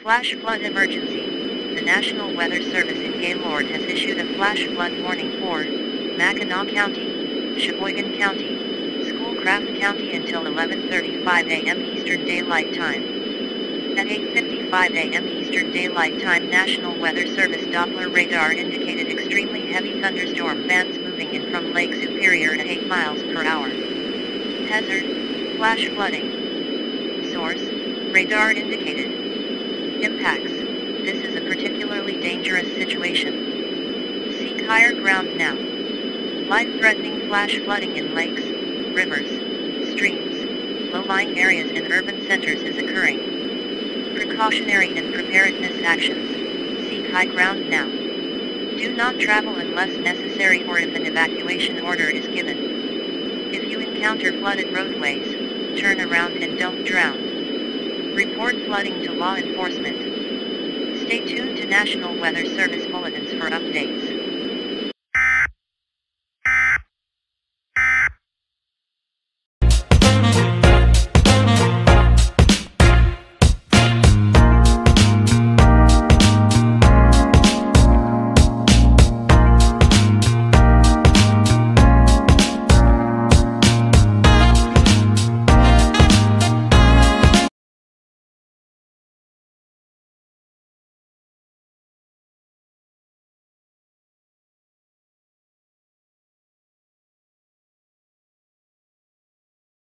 Flash flood emergency. The National Weather Service in Gaylord has issued a flash flood warning for Mackinac County, Sheboygan County, Schoolcraft County until 11:35 a.m. Eastern Daylight Time. At 8:55 a.m. Eastern Daylight Time, National Weather Service Doppler radar indicated extremely heavy thunderstorm bands moving in from Lake Superior at 8 miles per hour. Hazard: flash flooding. Source: radar indicated. Impacts: this is a particularly dangerous situation. Seek higher ground now. Life-threatening flash flooding in lakes, rivers, streams, low-lying areas and urban centers is occurring. Precautionary and preparedness actions. Seek high ground now. Do not travel unless necessary or if an evacuation order is given. If you encounter flooded roadways, turn around and don't drown. Report flooding to law enforcement. Stay tuned to National Weather Service bulletins for updates.